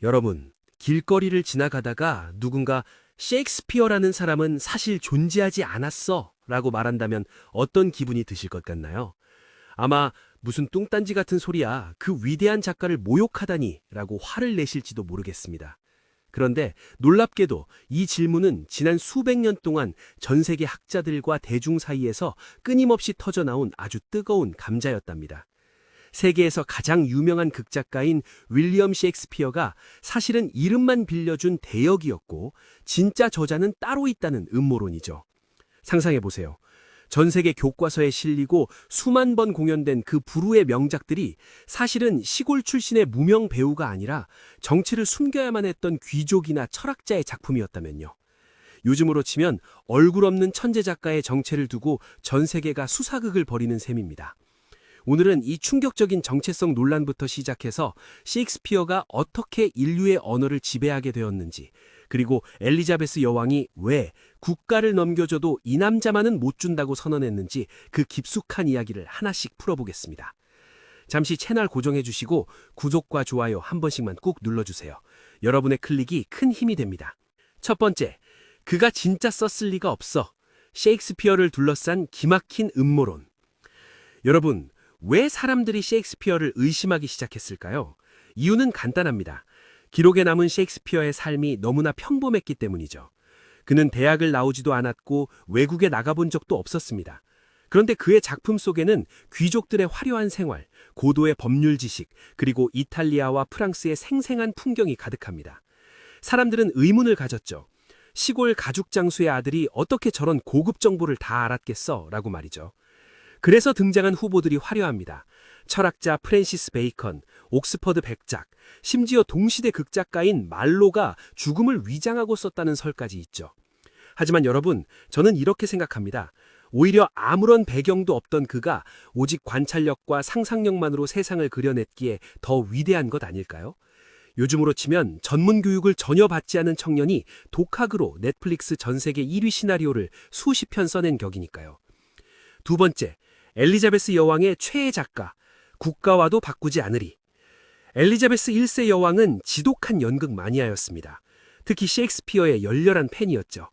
여러분, 길거리를 지나가다가 누군가 셰익스피어라는 사람은 사실 존재하지 않았어 라고 말한다면 어떤 기분이 드실 것 같나요? 아마 무슨 뚱딴지 같은 소리야, 그 위대한 작가를 모욕하다니 라고 화를 내실지도 모르겠습니다. 그런데 놀랍게도 이 질문은 지난 수백 년 동안 전 세계 학자들과 대중 사이에서 끊임없이 터져나온 아주 뜨거운 감자였답니다. 세계에서 가장 유명한 극작가인 윌리엄 셰익스피어가 사실은 이름만 빌려준 대역이었고 진짜 저자는 따로 있다는 음모론이죠. 상상해보세요. 전 세계 교과서에 실리고 수만 번 공연된 그 불후의 명작들이 사실은 시골 출신의 무명 배우가 아니라 정체를 숨겨야만 했던 귀족이나 철학자의 작품이었다면요. 요즘으로 치면 얼굴 없는 천재 작가의 정체를 두고 전 세계가 수사극을 벌이는 셈입니다. 오늘은 이 충격적인 정체성 논란부터 시작해서 셰익스피어가 어떻게 인류의 언어를 지배하게 되었는지, 그리고 엘리자베스 여왕이 왜 국가를 넘겨줘도 이 남자만은 못 준다고 선언했는지 그 깊숙한 이야기를 하나씩 풀어보겠습니다. 잠시 채널 고정해 주시고 구독과 좋아요 한 번씩만 꾹 눌러주세요. 여러분의 클릭이 큰 힘이 됩니다. 첫 번째, 그가 진짜 썼을 리가 없어. 셰익스피어를 둘러싼 기막힌 음모론. 여러분, 왜 사람들이 셰익스피어를 의심하기 시작했을까요? 이유는 간단합니다. 기록에 남은 셰익스피어의 삶이 너무나 평범했기 때문이죠. 그는 대학을 나오지도 않았고 외국에 나가본 적도 없었습니다. 그런데 그의 작품 속에는 귀족들의 화려한 생활, 고도의 법률 지식, 그리고 이탈리아와 프랑스의 생생한 풍경이 가득합니다. 사람들은 의문을 가졌죠. 시골 가죽 장수의 아들이 어떻게 저런 고급 정보를 다 알았겠어? 라고 말이죠. 그래서 등장한 후보들이 화려합니다. 철학자 프랜시스 베이컨, 옥스퍼드 백작, 심지어 동시대 극작가인 말로가 죽음을 위장하고 썼다는 설까지 있죠. 하지만 여러분, 저는 이렇게 생각합니다. 오히려 아무런 배경도 없던 그가 오직 관찰력과 상상력만으로 세상을 그려냈기에 더 위대한 것 아닐까요? 요즘으로 치면 전문 교육을 전혀 받지 않은 청년이 독학으로 넷플릭스 전 세계 1위 시나리오를 수십 편 써낸 격이니까요. 두 번째, 엘리자베스 여왕의 최애 작가, 국가와도 바꾸지 않으리. 엘리자베스 1세 여왕은 지독한 연극 마니아였습니다. 특히 셰익스피어의 열렬한 팬이었죠.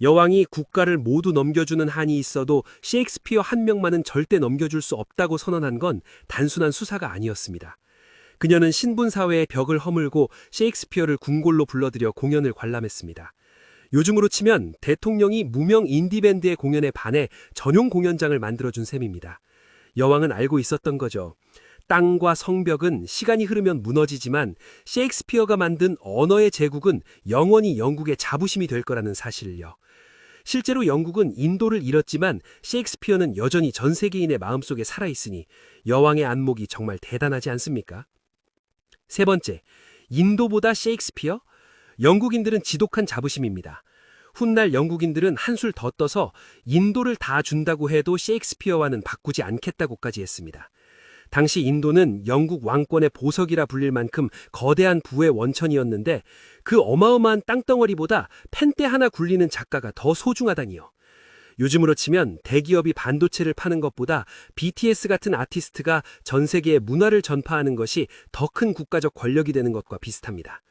여왕이 국가를 모두 넘겨주는 한이 있어도 셰익스피어 한 명만은 절대 넘겨줄 수 없다고 선언한 건 단순한 수사가 아니었습니다. 그녀는 신분사회의 벽을 허물고 셰익스피어를 궁궐로 불러들여 공연을 관람했습니다. 요즘으로 치면 대통령이 무명 인디밴드의 공연에 반해 전용 공연장을 만들어준 셈입니다. 여왕은 알고 있었던 거죠. 땅과 성벽은 시간이 흐르면 무너지지만 셰익스피어가 만든 언어의 제국은 영원히 영국의 자부심이 될 거라는 사실을요. 실제로 영국은 인도를 잃었지만 셰익스피어는 여전히 전 세계인의 마음속에 살아있으니 여왕의 안목이 정말 대단하지 않습니까? 세 번째, 인도보다 셰익스피어? 영국인들은 지독한 자부심입니다. 훗날 영국인들은 한술 더 떠서 인도를 다 준다고 해도 셰익스피어와는 바꾸지 않겠다고까지 했습니다. 당시 인도는 영국 왕권의 보석이라 불릴 만큼 거대한 부의 원천이었는데 그 어마어마한 땅덩어리보다 펜대 하나 굴리는 작가가 더 소중하다니요. 요즘으로 치면 대기업이 반도체를 파는 것보다 BTS 같은 아티스트가 전 세계에 문화를 전파하는 것이 더 큰 국가적 권력이 되는 것과 비슷합니다.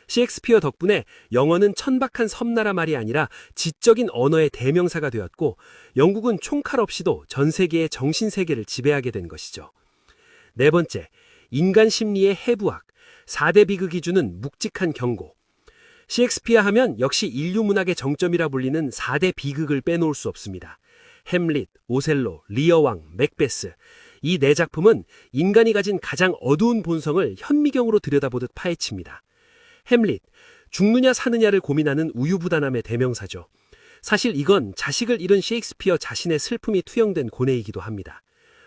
셰익스피어 덕분에 영어는 천박한 섬나라 말이 아니라 지적인 언어의 대명사가 되었고 영국은 총칼 없이도 전 세계의 정신세계를 지배하게 된 것이죠. 네 번째, 인간 심리의 해부학, 4대 비극이 주는 묵직한 경고. 셰익스피어 하면 역시 인류 문학의 정점이라 불리는 4대 비극을 빼놓을 수 없습니다. 햄릿, 오셀로, 리어왕, 맥베스. 이 네 작품은 인간이 가진 가장 어두운 본성을 현미경으로 들여다보듯 파헤칩니다. 햄릿, 죽느냐 사느냐를 고민하는 우유부단함의 대명사죠. 사실 이건 자식을 잃은 셰익스피어 자신의 슬픔이 투영된 고뇌이기도 합니다.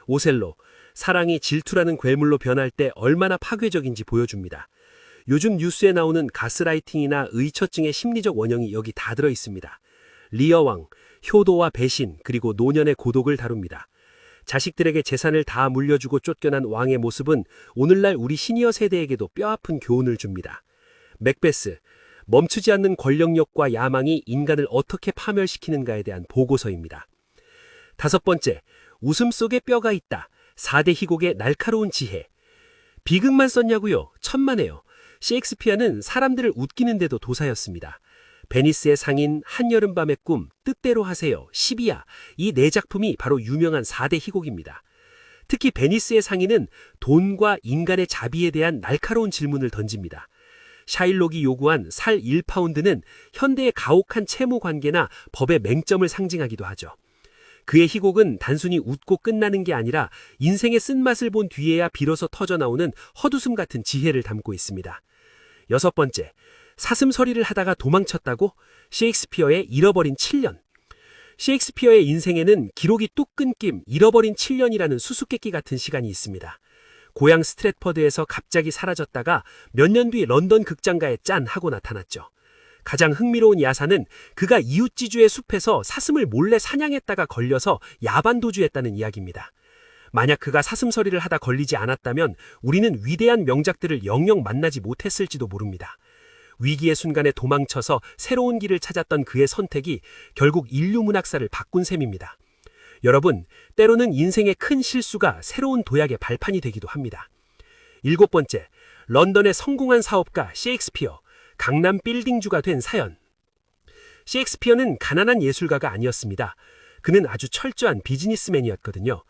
오셀로, 사랑이 질투라는 괴물로 변할 때 얼마나 파괴적인지 보여줍니다. 요즘 뉴스에 나오는 가스라이팅이나 의처증의 심리적 원형이 여기 다 들어있습니다. 리어왕, 효도와 배신, 그리고 노년의 고독을 다룹니다. 자식들에게 재산을 다 물려주고 쫓겨난 왕의 모습은 오늘날 우리 시니어 세대에게도 뼈아픈 교훈을 줍니다. 맥베스, 멈추지 않는 권력력과 야망이 인간을 어떻게 파멸시키는가에 대한 보고서입니다. 다섯 번째, 웃음 속에 뼈가 있다. 4대 희곡의 날카로운 지혜. 비극만 썼냐고요? 천만에요. 셰익스피어는 사람들을 웃기는데도 도사였습니다. 베니스의 상인, 한여름밤의 꿈, 뜻대로 하세요, 시비야, 이 네 작품이 바로 유명한 4대 희곡입니다. 특히 베니스의 상인은 돈과 인간의 자비에 대한 날카로운 질문을 던집니다. 샤일록이 요구한 살 1파운드는 현대의 가혹한 채무 관계나 법의 맹점을 상징하기도 하죠. 그의 희곡은 단순히 웃고 끝나는 게 아니라 인생의 쓴맛을 본 뒤에야 비로소 터져나오는 헛웃음 같은 지혜를 담고 있습니다. 6번째, 사슴서리를 하다가 도망쳤다고? 셰익스피어의 잃어버린 7년. 셰익스피어의 인생에는 기록이 뚝 끊김, 잃어버린 7년이라는 수수께끼 같은 시간이 있습니다. 고향 스트랫퍼드에서 갑자기 사라졌다가 몇 년 뒤 런던 극장가에 짠 하고 나타났죠. 가장 흥미로운 야사는 그가 이웃지주의 숲에서 사슴을 몰래 사냥했다가 걸려서 야반도주했다는 이야기입니다. 만약 그가 사슴서리를 하다 걸리지 않았다면 우리는 위대한 명작들을 영영 만나지 못했을지도 모릅니다. 위기의 순간에 도망쳐서 새로운 길을 찾았던 그의 선택이 결국 인류 문학사를 바꾼 셈입니다. 여러분, 때로는 인생의 큰 실수가 새로운 도약의 발판이 되기도 합니다. 7번째, 런던의 성공한 사업가 셰익스피어, 강남 빌딩주가 된 사연. 셰익스피어는 가난한 예술가가 아니었습니다. 그는 아주 철저한 비즈니스맨이었거든요.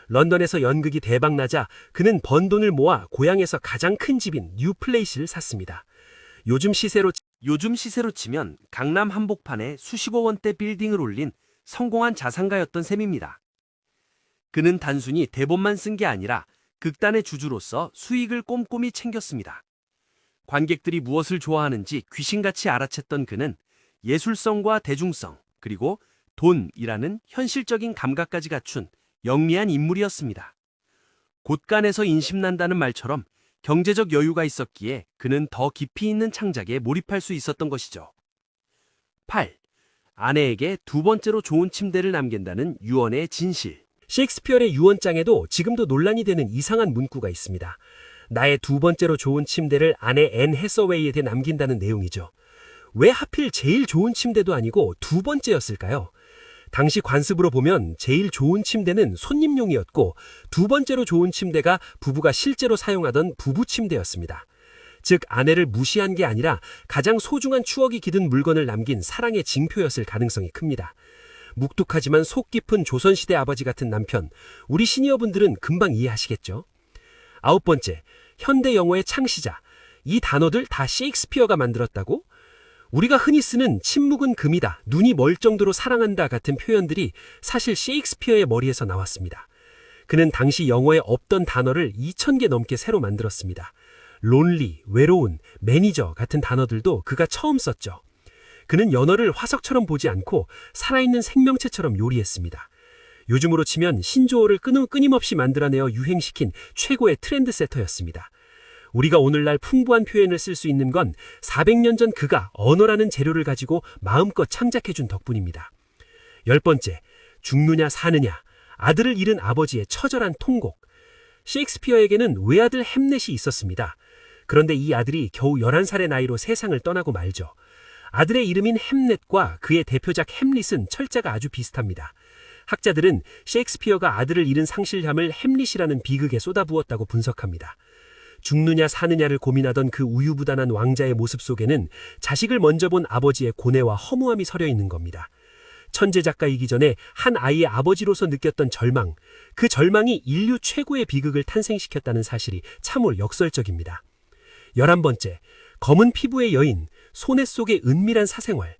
런던에서 연극이 대박나자 그는 번 돈을 모아 고향에서 가장 큰 집인 뉴플레이스를 샀습니다. 요즘 시세로 치면 강남 한복판에 수십억 원대 빌딩을 올린 성공한 자산가였던 셈입니다. 그는 단순히 대본만 쓴 게 아니라 극단의 주주로서 수익을 꼼꼼히 챙겼습니다. 관객들이 무엇을 좋아하는지 귀신같이 알아챘던 그는 예술성과 대중성, 그리고 돈이라는 현실적인 감각까지 갖춘 영리한 인물이었습니다. 곳간에서 인심난다는 말처럼 경제적 여유가 있었기에 그는 더 깊이 있는 창작에 몰입할 수 있었던 것이죠. 8. 아내에게 두 번째로 좋은 침대를 남긴다는 유언의 진실. 셰익스피어의 유언장에도 지금도 논란이 되는 이상한 문구가 있습니다. 나의 두 번째로 좋은 침대를 아내 앤 해서웨이에게 남긴다는 내용이죠. 왜 하필 제일 좋은 침대도 아니고 두 번째였을까요? 당시 관습으로 보면 제일 좋은 침대는 손님용이었고 두 번째로 좋은 침대가 부부가 실제로 사용하던 부부 침대였습니다. 즉 아내를 무시한 게 아니라 가장 소중한 추억이 기든 물건을 남긴 사랑의 징표였을 가능성이 큽니다. 묵뚝하지만 속 깊은 조선시대 아버지 같은 남편, 우리 시니어분들은 금방 이해하시겠죠? 9번째, 현대 영어의 창시자. 이 단어들 다 셰익스피어가 만들었다고? 우리가 흔히 쓰는 침묵은 금이다, 눈이 멀 정도로 사랑한다 같은 표현들이 사실 셰익스피어의 머리에서 나왔습니다. 그는 당시 영어에 없던 단어를 2,000개 넘게 새로 만들었습니다. 론리, 외로운, 매니저 같은 단어들도 그가 처음 썼죠. 그는 연어를 화석처럼 보지 않고 살아있는 생명체처럼 요리했습니다. 요즘으로 치면 신조어를 끊임없이 만들어내어 유행시킨 최고의 트렌드세터였습니다. 우리가 오늘날 풍부한 표현을 쓸 수 있는 건 400년 전 그가 언어라는 재료를 가지고 마음껏 창작해준 덕분입니다. 10번째, 죽느냐 사느냐, 아들을 잃은 아버지의 처절한 통곡. 셰익스피어에게는 외아들 햄넷이 있었습니다. 그런데 이 아들이 겨우 11살의 나이로 세상을 떠나고 말죠. 아들의 이름인 햄넷과 그의 대표작 햄릿은 철자가 아주 비슷합니다. 학자들은 셰익스피어가 아들을 잃은 상실함을 햄릿이라는 비극에 쏟아부었다고 분석합니다. 죽느냐 사느냐를 고민하던 그 우유부단한 왕자의 모습 속에는 자식을 먼저 본 아버지의 고뇌와 허무함이 서려 있는 겁니다. 천재 작가이기 전에 한 아이의 아버지로서 느꼈던 절망, 그 절망이 인류 최고의 비극을 탄생시켰다는 사실이 참으로 역설적입니다. 11번째, 검은 피부의 여인, 소넷 속의 은밀한 사생활.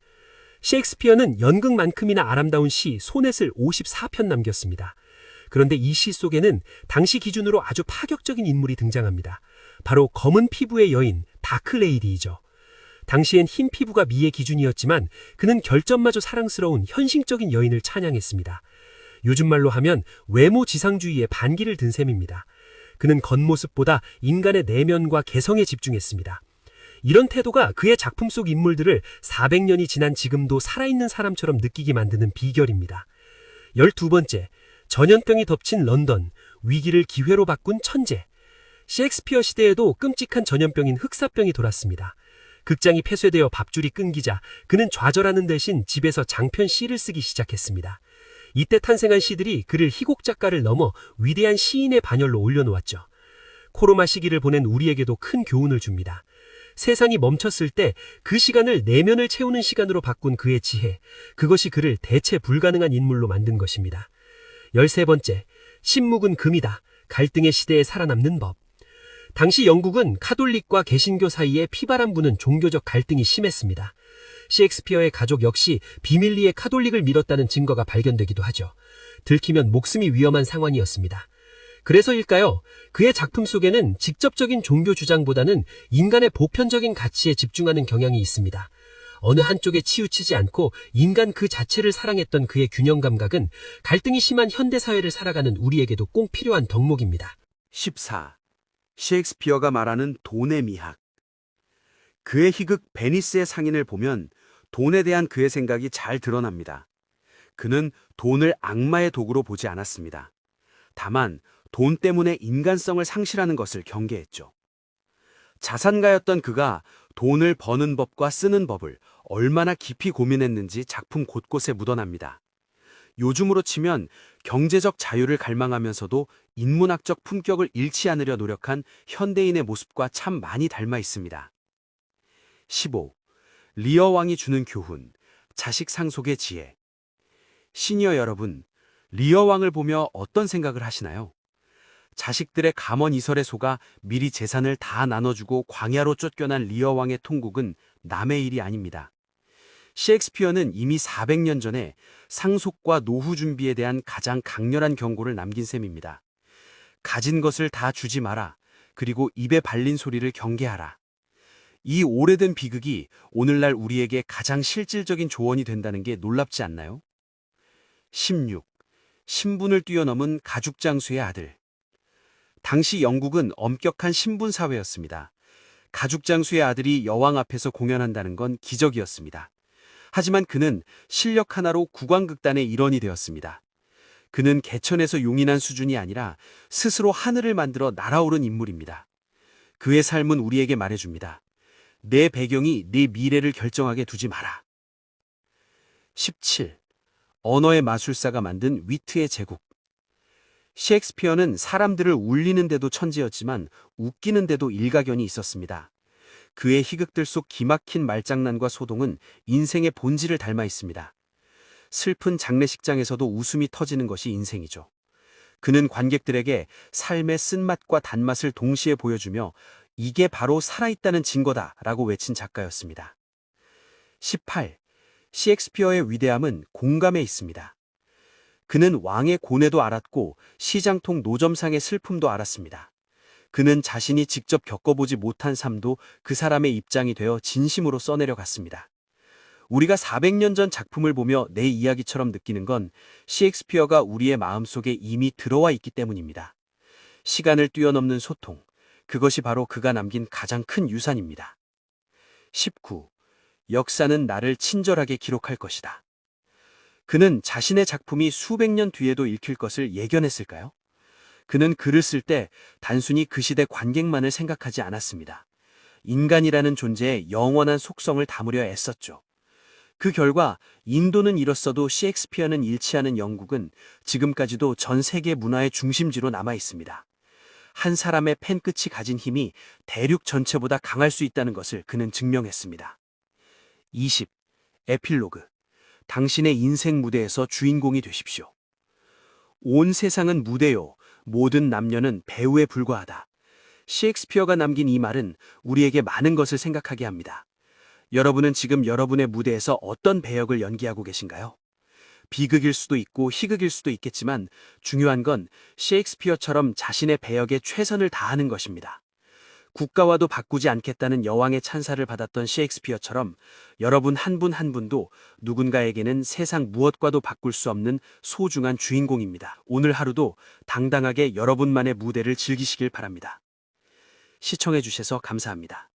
셰익스피어는 연극만큼이나 아름다운 시 소넷을 54편 남겼습니다. 그런데 이 시 속에는 당시 기준으로 아주 파격적인 인물이 등장합니다. 바로 검은 피부의 여인, 다크레이디이죠. 당시엔 흰 피부가 미의 기준이었지만 그는 결점마저 사랑스러운 현실적인 여인을 찬양했습니다. 요즘 말로 하면 외모 지상주의에 반기를 든 셈입니다. 그는 겉모습보다 인간의 내면과 개성에 집중했습니다. 이런 태도가 그의 작품 속 인물들을 400년이 지난 지금도 살아있는 사람처럼 느끼게 만드는 비결입니다. 12번째, 전염병이 덮친 런던, 위기를 기회로 바꾼 천재. 셰익스피어 시대에도 끔찍한 전염병인 흑사병이 돌았습니다. 극장이 폐쇄되어 밥줄이 끊기자 그는 좌절하는 대신 집에서 장편 시를 쓰기 시작했습니다. 이때 탄생한 시들이 그를 희곡 작가를 넘어 위대한 시인의 반열로 올려놓았죠. 코로나 시기를 보낸 우리에게도 큰 교훈을 줍니다. 세상이 멈췄을 때 그 시간을 내면을 채우는 시간으로 바꾼 그의 지혜, 그것이 그를 대체 불가능한 인물로 만든 것입니다. 13번째, 신묵은 금이다. 갈등의 시대에 살아남는 법. 당시 영국은 카톨릭과 개신교 사이에 피바람 부는 종교적 갈등이 심했습니다. 셰익스피어의 가족 역시 비밀리에 카톨릭을 믿었다는 증거가 발견되기도 하죠. 들키면 목숨이 위험한 상황이었습니다. 그래서일까요? 그의 작품 속에는 직접적인 종교 주장보다는 인간의 보편적인 가치에 집중하는 경향이 있습니다. 어느 한쪽에 치우치지 않고 인간 그 자체를 사랑했던 그의 균형 감각은 갈등이 심한 현대사회를 살아가는 우리에게도 꼭 필요한 덕목입니다. 14. 셰익스피어가 말하는 돈의 미학. 그의 희극 베니스의 상인을 보면 돈에 대한 그의 생각이 잘 드러납니다. 그는 돈을 악마의 도구로 보지 않았습니다. 다만 돈 때문에 인간성을 상실하는 것을 경계했죠. 자산가였던 그가 돈을 버는 법과 쓰는 법을 얼마나 깊이 고민했는지 작품 곳곳에 묻어납니다. 요즘으로 치면 경제적 자유를 갈망하면서도 인문학적 품격을 잃지 않으려 노력한 현대인의 모습과 참 많이 닮아 있습니다. 15. 리어 왕이 주는 교훈, 자식 상속의 지혜. 시니어 여러분, 리어 왕을 보며 어떤 생각을 하시나요? 자식들의 감언 이설에 속아 미리 재산을 다 나눠주고 광야로 쫓겨난 리어 왕의 통곡은 남의 일이 아닙니다. 셰익스피어는 이미 400년 전에 상속과 노후 준비에 대한 가장 강렬한 경고를 남긴 셈입니다. 가진 것을 다 주지 마라. 그리고 입에 발린 소리를 경계하라. 이 오래된 비극이 오늘날 우리에게 가장 실질적인 조언이 된다는 게 놀랍지 않나요? 16. 신분을 뛰어넘은 가죽장수의 아들. 당시 영국은 엄격한 신분 사회였습니다. 가죽장수의 아들이 여왕 앞에서 공연한다는 건 기적이었습니다. 하지만 그는 실력 하나로 국왕극단의 일원이 되었습니다. 그는 개천에서 용인한 수준이 아니라 스스로 하늘을 만들어 날아오른 인물입니다. 그의 삶은 우리에게 말해줍니다. 내 배경이 네 미래를 결정하게 두지 마라. 17. 언어의 마술사가 만든 위트의 제국. 셰익스피어는 사람들을 울리는데도 천재였지만 웃기는데도 일가견이 있었습니다. 그의 희극들 속 기막힌 말장난과 소동은 인생의 본질을 닮아 있습니다. 슬픈 장례식장에서도 웃음이 터지는 것이 인생이죠. 그는 관객들에게 삶의 쓴맛과 단맛을 동시에 보여주며 이게 바로 살아있다는 증거다라고 외친 작가였습니다. 18. 셰익스피어의 위대함은 공감에 있습니다. 그는 왕의 고뇌도 알았고 시장통 노점상의 슬픔도 알았습니다. 그는 자신이 직접 겪어보지 못한 삶도 그 사람의 입장이 되어 진심으로 써내려갔습니다. 우리가 400년 전 작품을 보며 내 이야기처럼 느끼는 건 셰익스피어가 우리의 마음속에 이미 들어와 있기 때문입니다. 시간을 뛰어넘는 소통, 그것이 바로 그가 남긴 가장 큰 유산입니다. 19. 역사는 나를 친절하게 기록할 것이다. 그는 자신의 작품이 수백 년 뒤에도 읽힐 것을 예견했을까요? 그는 글을 쓸 때 단순히 그 시대 관객만을 생각하지 않았습니다. 인간이라는 존재의 영원한 속성을 담으려 애썼죠. 그 결과 인도는 잃었어도 셰익스피어는 잃지 않은 영국은 지금까지도 전 세계 문화의 중심지로 남아 있습니다. 한 사람의 펜끝이 가진 힘이 대륙 전체보다 강할 수 있다는 것을 그는 증명했습니다. 20. 에필로그. 당신의 인생 무대에서 주인공이 되십시오. 온 세상은 무대요. 모든 남녀는 배우에 불과하다. 셰익스피어가 남긴 이 말은 우리에게 많은 것을 생각하게 합니다. 여러분은 지금 여러분의 무대에서 어떤 배역을 연기하고 계신가요? 비극일 수도 있고 희극일 수도 있겠지만 중요한 건 셰익스피어처럼 자신의 배역에 최선을 다하는 것입니다. 국가와도 바꾸지 않겠다는 여왕의 찬사를 받았던 셰익스피어처럼 여러분 한 분 한 분도 누군가에게는 세상 무엇과도 바꿀 수 없는 소중한 주인공입니다. 오늘 하루도 당당하게 여러분만의 무대를 즐기시길 바랍니다. 시청해 주셔서 감사합니다.